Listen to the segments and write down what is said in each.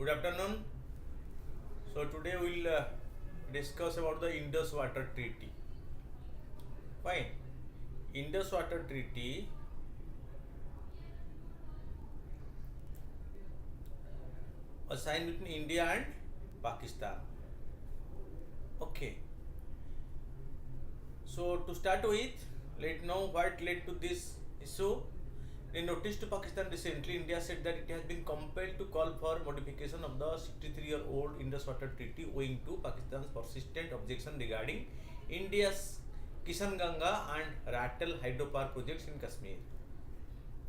Good afternoon. So today we'll discuss about the Indus Water Treaty. Fine. Indus Water Treaty was signed between India and Pakistan. Okay. So to start with, let's know what led to this issue. In notice to Pakistan recently, India said that it has been compelled to call for modification of the 63-year-old Indus Water Treaty owing to Pakistan's persistent objection regarding India's Kishan Ganga and Ratel hydropower projects in Kashmir.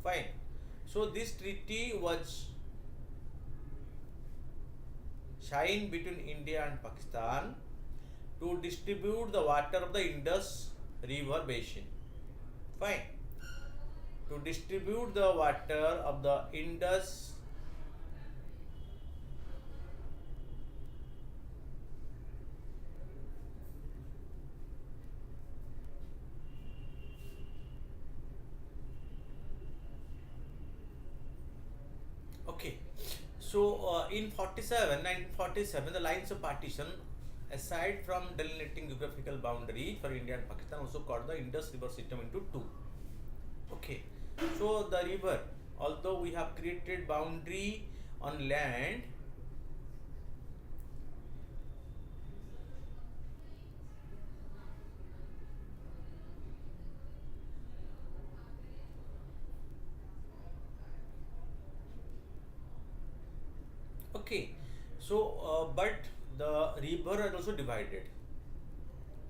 Fine. So this treaty was signed between India and Pakistan to distribute the water of the Indus River basin. Fine. To distribute the water of the Indus Okay. So in 1947, the lines of partition, aside from delineating geographical boundary for India and Pakistan, also cut the Indus River system into two. Okay. So the river, although we have created boundary on land, okay. So but the river are also divided.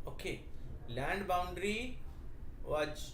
Okay. Land boundary was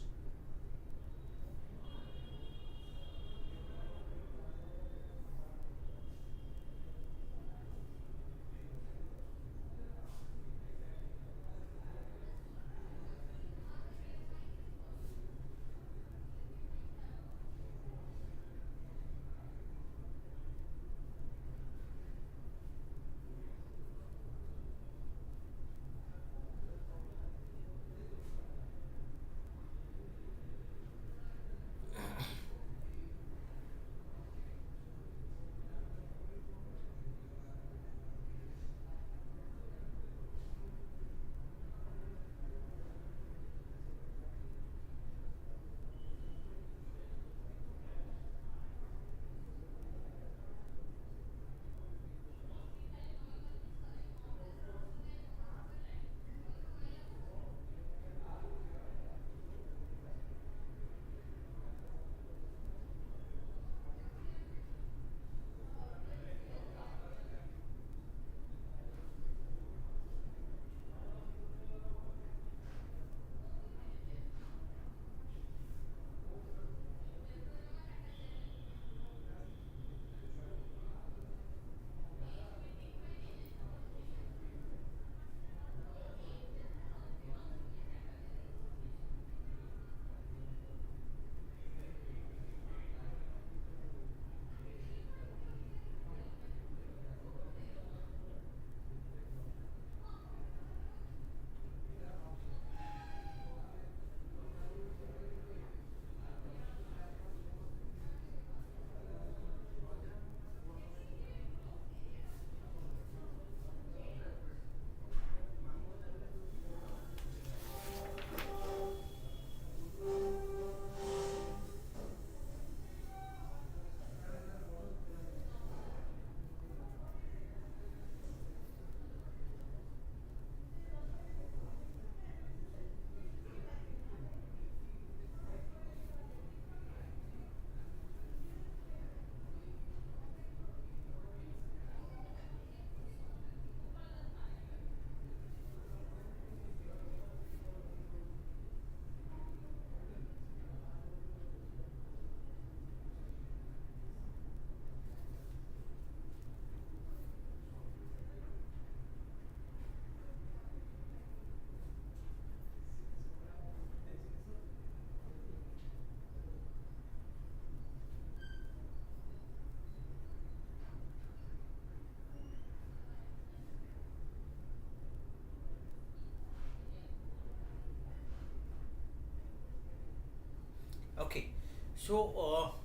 okay. So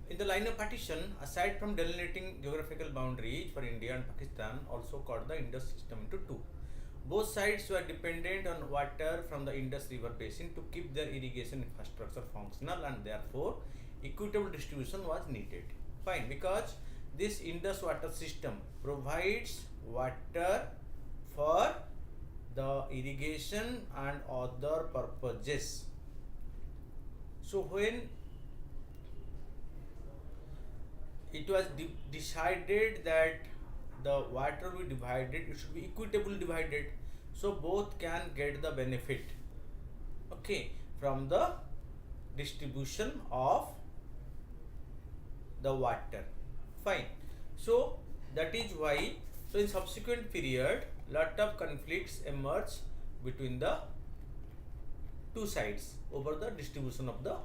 In the line of partition, aside from delineating geographical boundaries for India and Pakistan, also cut the Indus system into two. Both sides were dependent on water from the Indus River basin to keep their irrigation infrastructure functional, and therefore equitable distribution was needed. Fine, because this Indus water system provides water for the irrigation and other purposes. So when it was decided that the water will be divided, it should be equitably divided, so both can get the benefit, okay, from the distribution of the water. Fine. So that is why, so in subsequent period lot of conflicts emerge between the two sides over the distribution of the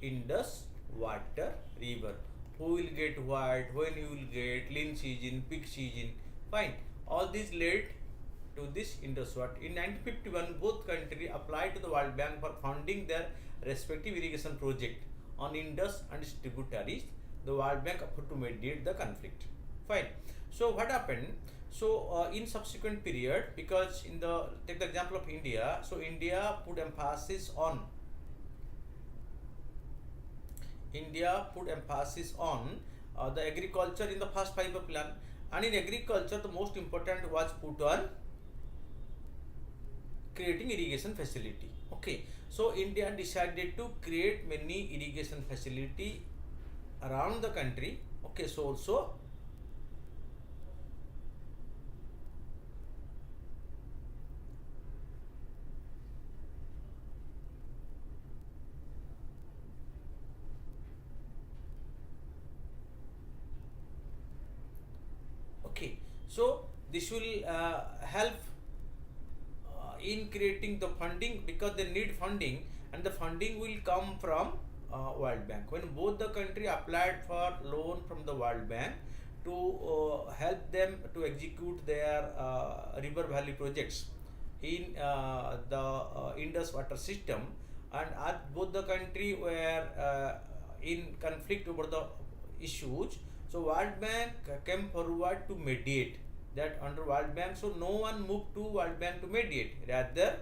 Indus water river. Who will get what, when you will get, lean season, peak season. Fine. All these led to this Indus water. In 1951, both countries applied to the World Bank for funding their respective irrigation project on Indus and its tributaries. The World Bank offered to mediate the conflict. Fine. So what happened? So in subsequent period, because in the, take the example of India. So India put emphasis on the agriculture in the first 5-year plan, and in agriculture the most important was put on creating irrigation facility. Okay, so India decided to create many irrigation facility around the country. Okay, so also okay, so this will help in creating the funding, because they need funding, and the funding will come from World Bank. When both the country applied for loan from the World Bank to help them to execute their river valley projects in the Indus water system, and as both the country were in conflict over the issues, so World Bank came forward to mediate that under World Bank. So no one moved to World Bank to mediate, rather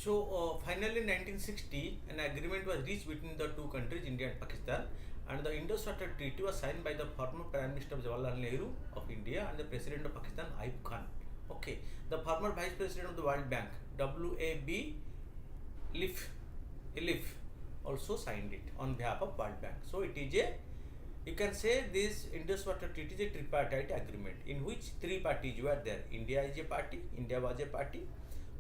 Finally in 1960, an agreement was reached between the two countries, India and Pakistan, and the Indus Water Treaty was signed by the former Prime Minister Jawaharlal Nehru of India and the President of Pakistan, Ayub Khan. Okay, the former Vice President of the World Bank, WAB Elif, also signed it on behalf of World Bank. So it is a, you can say this Indus Water Treaty is a tripartite agreement in which three parties were there. India is a party, India was a party,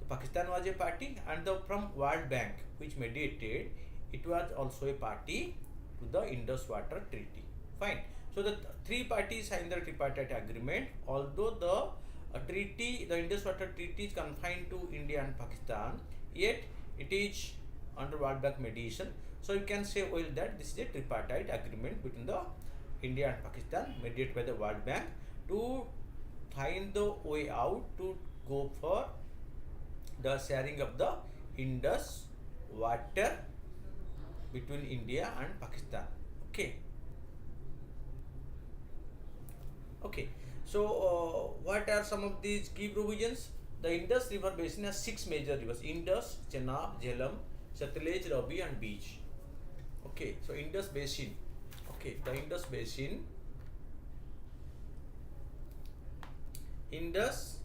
Pakistan was a party, and the from World Bank which mediated, it was also a party to the Indus Water Treaty. Fine. So the three parties signed the tripartite agreement. Although the treaty, the Indus Water Treaty is confined to India and Pakistan, yet it is under World Bank mediation. So you can say well that this is a tripartite agreement between the India and Pakistan mediated by the World Bank to find the way out to go for the sharing of the Indus water between India and Pakistan. Okay. Okay. So what are some of these key provisions? The Indus River Basin has 6 major rivers: Indus, Chenab, Jhelum, Satluj, Ravi, and Beach. Okay. So Indus Basin. Okay. The Indus Basin. Indus,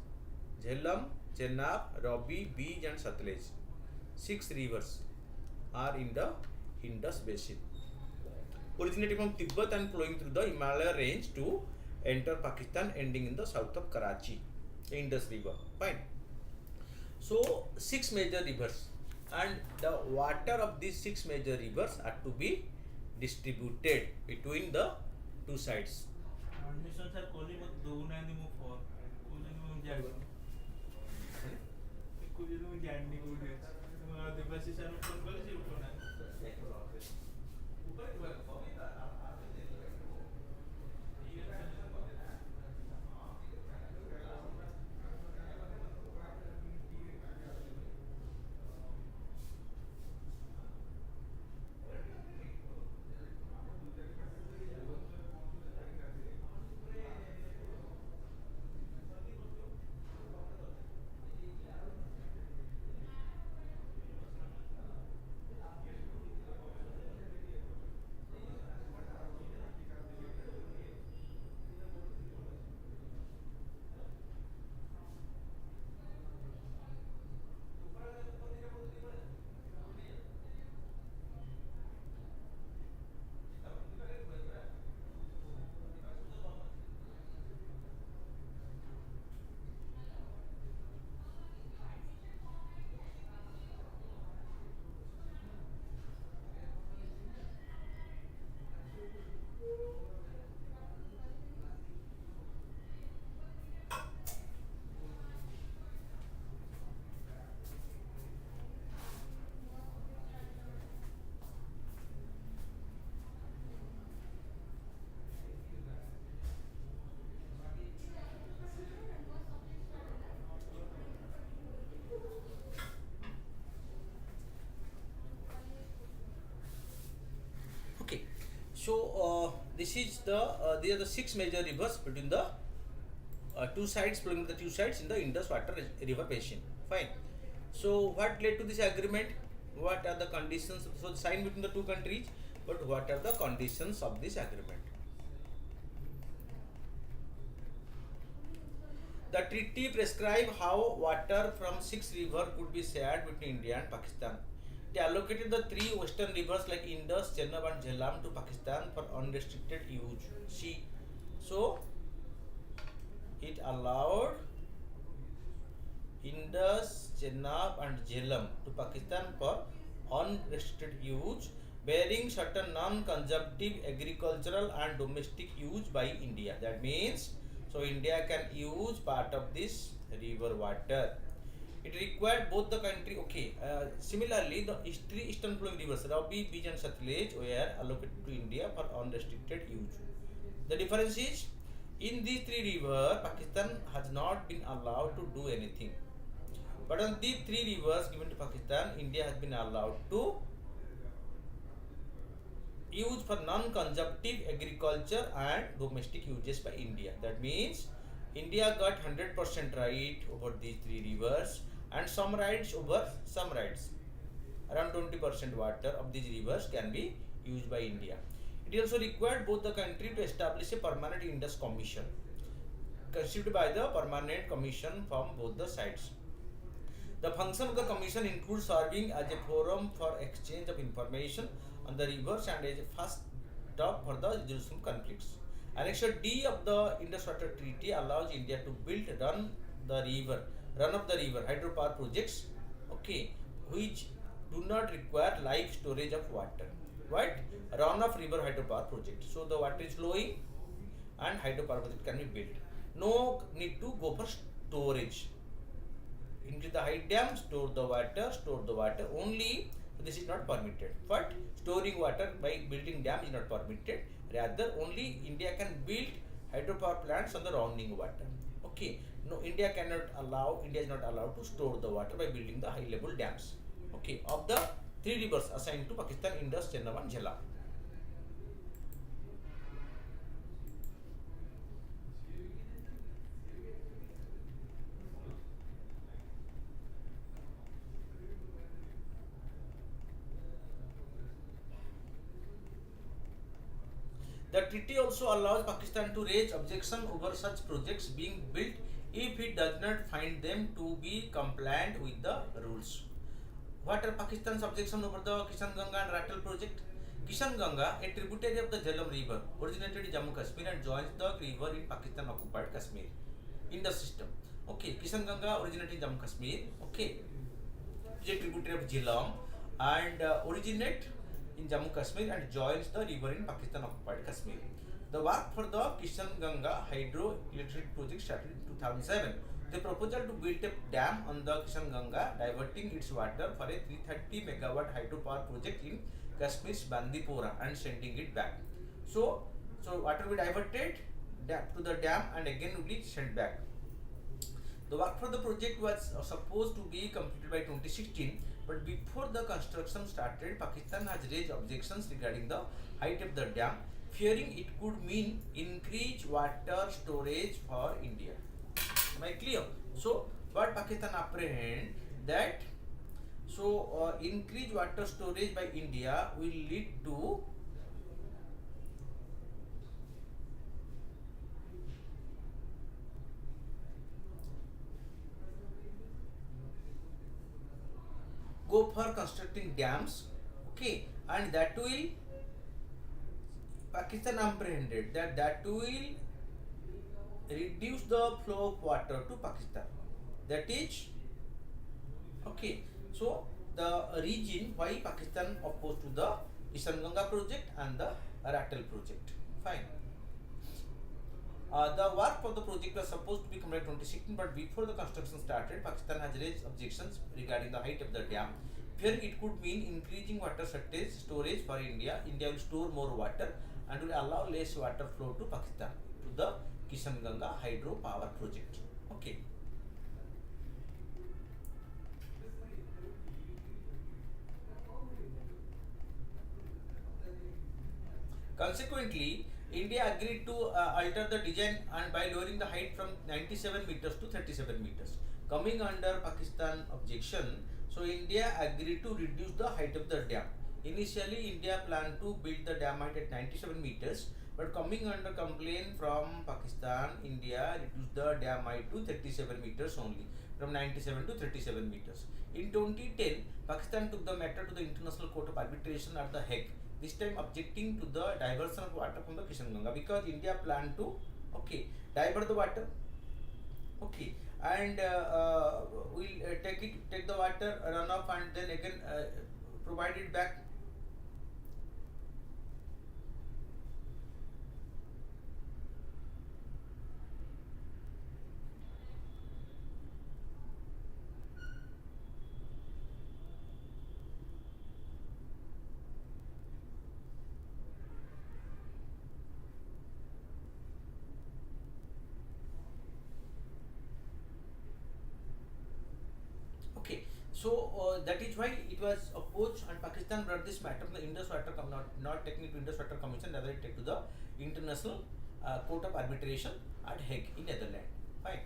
Jhelum, Chenab, Ravi, Beach, and Satluj. 6 rivers are in the Indus Basin. Originating from Tibet and flowing through the Himalaya range to enter Pakistan, ending in the south of Karachi. The Indus River. Fine. So 6 major rivers, and the water of these 6 major rivers are to be distributed between the two sides. Okay, so this is the these are the 6 major rivers between the two sides, flowing the two sides in the Indus Water River Basin. Fine. So what led to this agreement? What are the conditions? So signed between the two countries, but what are the conditions of this agreement? The treaty prescribes how water from 6 rivers could be shared between India and Pakistan. They allocated the 3 western rivers like Indus, Chenab, and Jhelum to Pakistan for unrestricted use. See, so it allowed Indus, Chenab, and Jhelum to Pakistan for unrestricted use, bearing certain non-consumptive agricultural and domestic use by India. That means, so India can use part of this river water. It required both the country. Okay. Similarly, the 3 eastern flowing rivers, Ravi, Beach, and Satluj, were allocated to India for unrestricted use. The difference is, in these 3 rivers, Pakistan has not been allowed to do anything. But on these 3 rivers given to Pakistan, India has been allowed to use for non-consumptive agriculture and domestic uses by India. That means India got 100% right over these 3 rivers, and some rights over some rights. Around 20% water of these rivers can be used by India. It also required both the country to establish a permanent Indus Commission, constituted by the permanent commission from both the sides. The function of the commission includes serving as a forum for exchange of information on the rivers and as a first stop for the resolution of conflicts. Annexure D of the Indus Water Treaty allows India to build run of the river hydropower projects, okay, which do not require live storage of water. What? Run of river hydropower project. So the water is flowing and hydropower project can be built. No need to go for storage. Increase the height dam, store the water only. This is not permitted. But storing water by building dam is not permitted. Rather, only India can build hydropower plants on the running water. Okay. No, India is not allowed to store the water by building the high level dams. Okay. Of the three rivers assigned to Pakistan, Indus, Chenab and Jhelum. The treaty also allows Pakistan to raise objection over such projects being built if it does not find them to be compliant with the rules. What are Pakistan's objection over the Kishan Ganga and Ratel project? Kishan Ganga, a tributary of the Jhelum River, originated in Jammu Kashmir and joins the river in Pakistan occupied Kashmir in the system. Okay, Kishan Ganga originated in Jammu Kashmir. Okay, is a tributary of Jhelum and originate in Jammu Kashmir and joins the river in Pakistan occupied Kashmir. The work for the Kishan Ganga hydroelectric project started in 2007. The proposal to build a dam on the Kishan Ganga, diverting its water for a 330 megawatt hydropower project in Kashmir's Bandipora and sending it back. So water will be diverted to the dam and again will be sent back. The work for the project was supposed to be completed by 2016, but before the construction started, Pakistan has raised objections regarding the height of the dam, fearing it could mean increased water storage for India. Am I clear? So, what Pakistan apprehend that increased water storage by India will lead to go for constructing dams, okay, and that will Pakistan apprehended that will reduce the flow of water to Pakistan. That is okay. So the reason why Pakistan opposed to the Kishan Ganga project and the Ratel project. Fine. The work for the project was supposed to be completed in 2016, but before the construction started, Pakistan has raised objections regarding the height of the dam. Fearing it could mean increasing water storage for India. India will store more water and will allow less water flow to Pakistan to the Kishan Ganga hydro power project. Okay. Consequently, India agreed to alter the design and by lowering the height from 97 meters to 37 meters. Coming under Pakistan objection, so India agreed to reduce the height of the dam. Initially, India planned to build the dam height at 97 meters, but coming under complaint from Pakistan, India reduced the dam height to 37 meters only, from 97 to 37 meters. In 2010, Pakistan took the matter to the International Court of Arbitration at The Hague, this time objecting to the diversion of water from the Kishan Ganga, because India planned to divert the water, and we'll take the water runoff and then again provide it back. Okay, so that is why it was opposed, and Pakistan brought this matter to the Indus Water not taking it to Indus Water Commission, rather it take to the International Court of Arbitration at Hague in Netherlands. Fine.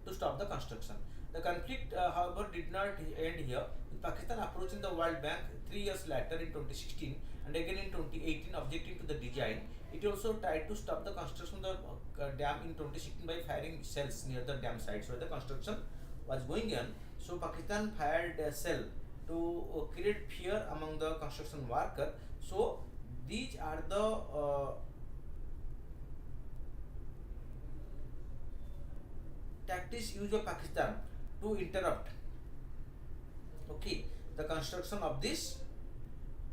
To stop the construction. The conflict, however, did not end here, with Pakistan approaching the World Bank 3 years later in 2016 and again in 2018 objecting to the design. It also tried to stop the construction of the dam in 2016 by firing shells near the dam site. So the construction was going on. So Pakistan fired a shell to create fear among the construction worker. So these are the tactics used by Pakistan to interrupt, okay, the construction of this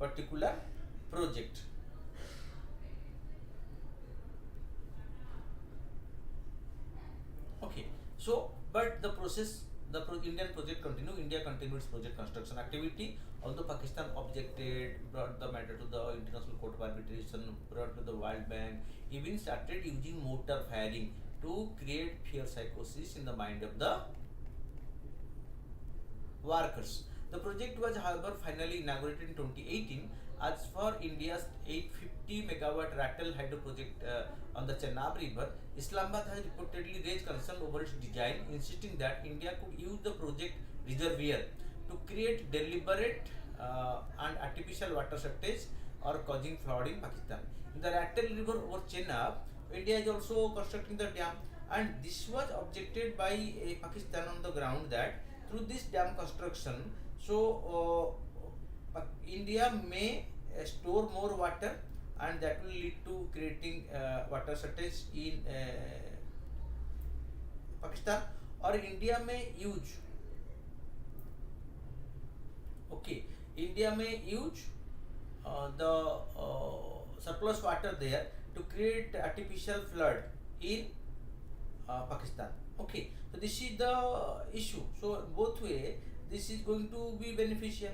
particular project. Okay, so but the process, the Indian project continue. India continued its project construction activity. Although Pakistan objected, brought the matter to the International Court of Arbitration, brought to the World Bank, even started using mortar firing to create fear psychosis in the mind of the workers. The project was, however, finally inaugurated in 2018 as for India's 850 megawatt Rattle hydro project on the Chenab River. Islamabad has reportedly raised concern over its design, insisting that India could use the project reservoir to create deliberate and artificial water shortage or causing flood in Pakistan. In the Rattle River over Chenab, India is also constructing the dam, and this was objected by Pakistan on the ground that through this dam construction, so India may store more water, and that will lead to creating water shortage in Pakistan, or India may use, okay, India may use the surplus water there to create artificial flood in Pakistan. Okay, so this is the issue. So both way, this is going to be beneficial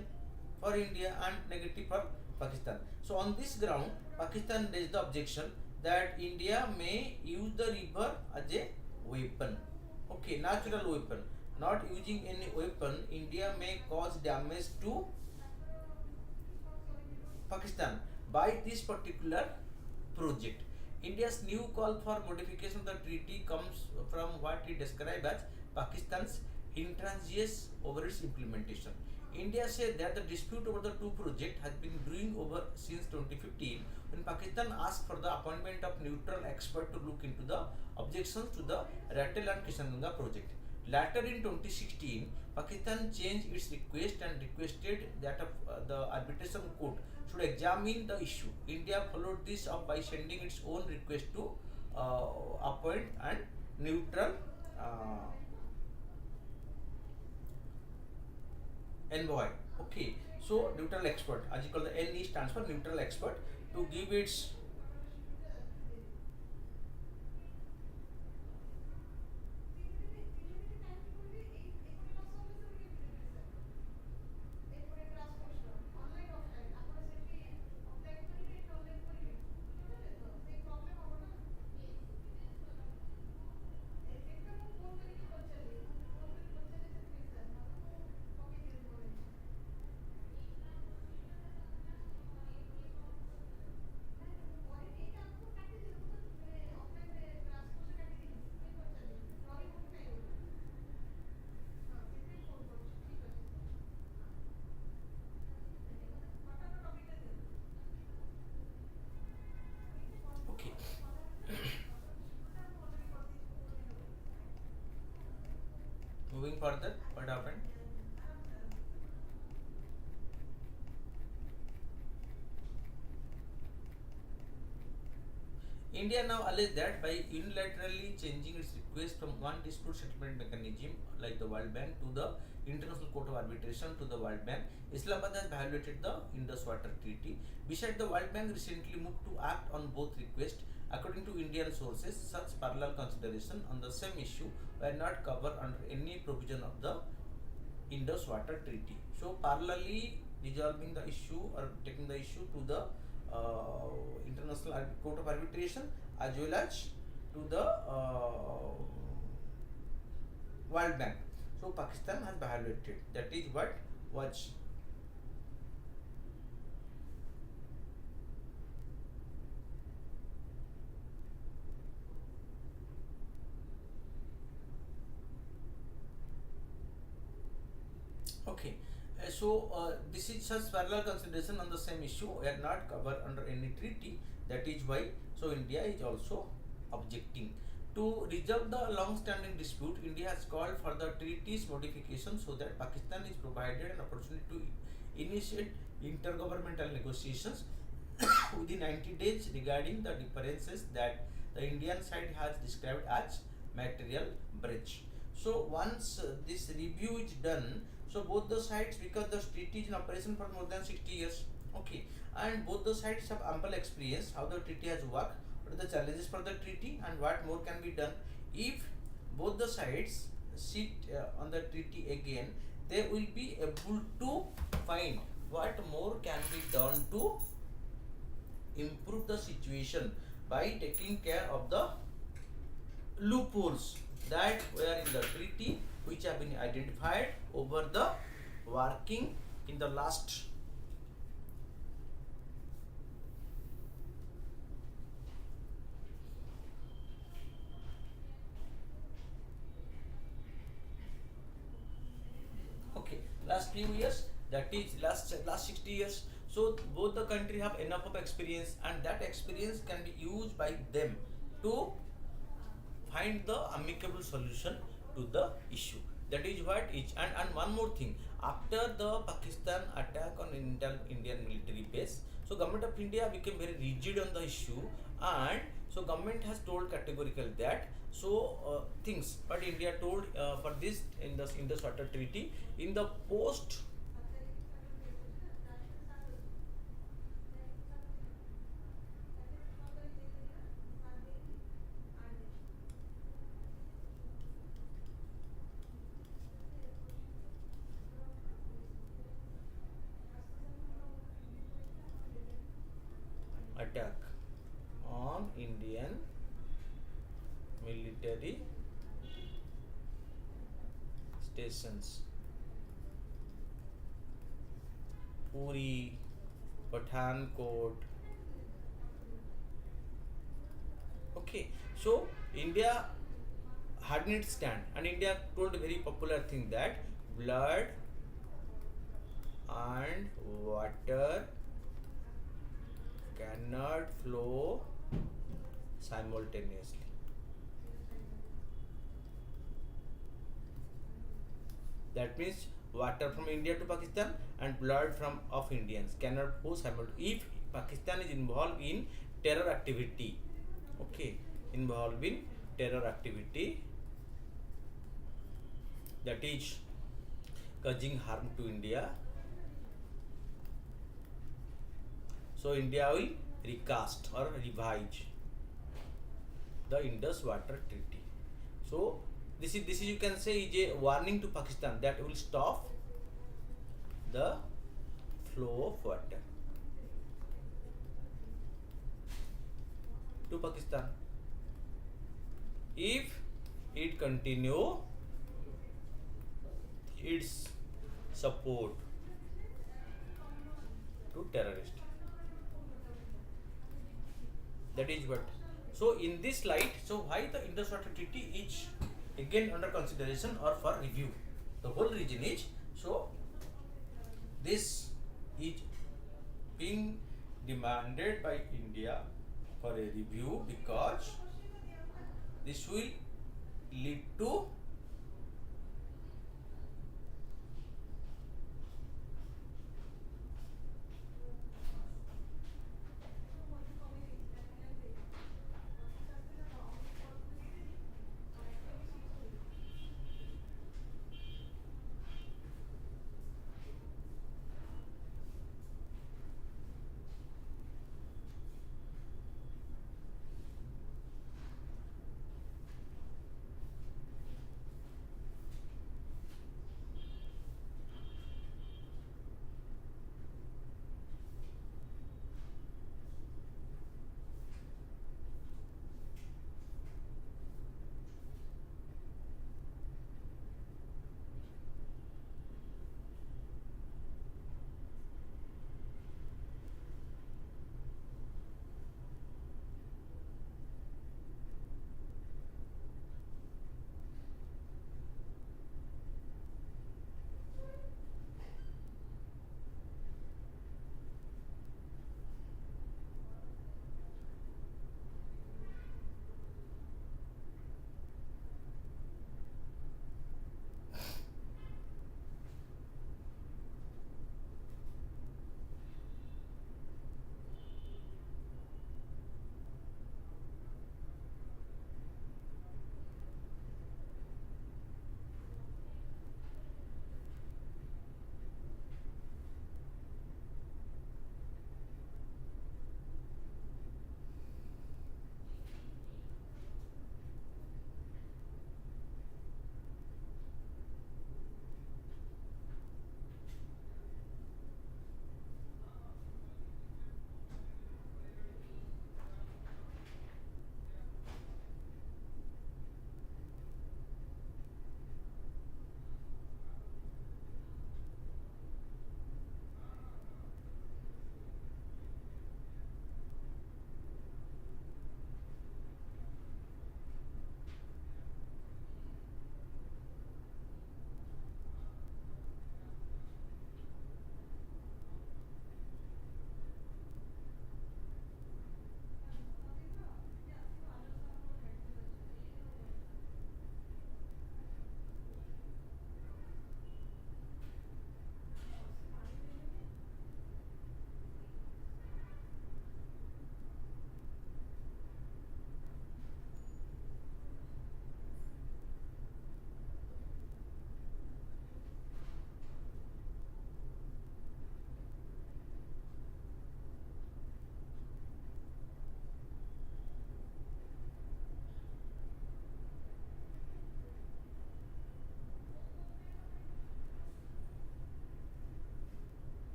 for India and negative for Pakistan. So on this ground, Pakistan raised the objection that India may use the river as a weapon. Okay, natural weapon. Not using any weapon, India may cause damage to Pakistan by this particular project. India's new call for modification of the treaty comes from what he described as Pakistan's intransigence over its implementation. India said that the dispute over the two projects has been brewing over since 2015, when Pakistan asked for the appointment of neutral expert to look into the objections to the Rattle and Kishanganga project. Later in 2016, Pakistan changed its request and requested that the arbitration court should examine the issue. India followed this up by sending its own request to appoint and neutral envoy. Okay, so neutral expert, as you call the NE stands for neutral expert, to give its okay. Moving further, what happened? India now alleges that by unilaterally changing its request from one dispute settlement mechanism like the World Bank to the International Court of Arbitration to the World Bank, Islamabad has violated the Indus Water Treaty. Besides, the World Bank recently moved to act on both requests. According to Indian sources, such parallel consideration on the same issue were not covered under any provision of the Indus Water Treaty. So, parallelly resolving the issue or taking the issue to the International Court of Arbitration as well as to the World Bank. So Pakistan has violated. That is what was Okay, this is just parallel consideration on the same issue. We are not covered under any treaty. That is why India is also objecting. To resolve the long-standing dispute, India has called for the treaty's modification so that Pakistan is provided an opportunity to initiate intergovernmental negotiations within 90 days regarding the differences that the Indian side has described as material breach. So once this review is done, so both the sides, because the treaty is in operation for more than 60 years, okay, and both the sides have ample experience how the treaty has worked, what are the challenges for the treaty, and what more can be done. If both the sides sit on the treaty again, they will be able to find what more can be done to improve the situation by taking care of the loopholes that were in the treaty, which have been identified over the working in the last okay last few years, that is last 60 years. So both the country have enough of experience, and that experience can be used by them to find the amicable solution to the issue. That is what is. And one more thing, after the Pakistan attack on Indian military base, so government of India became very rigid on the issue, and so government has told categorical that things but India told for this in the Water Treaty in the post attack on Indian military stations, Puri, Pathankot. Okay, so India had its stand, and India told a very popular thing that blood and water cannot flow simultaneously. That means water from India to Pakistan and blood from of Indians cannot flow simultaneously. If Pakistan is involved in terror activity, okay, involved in terror activity that is causing harm to India, so India will recast or revise the Indus Water Treaty. So this is you can say is a warning to Pakistan that will stop the flow of water to Pakistan. If it continue its support to terrorists. That is what. So in this light, so why the Indus Water Treaty is again under consideration or for review? The whole reason is so this is being demanded by India for a review because this will lead to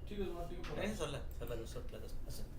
ठीक है, sir sir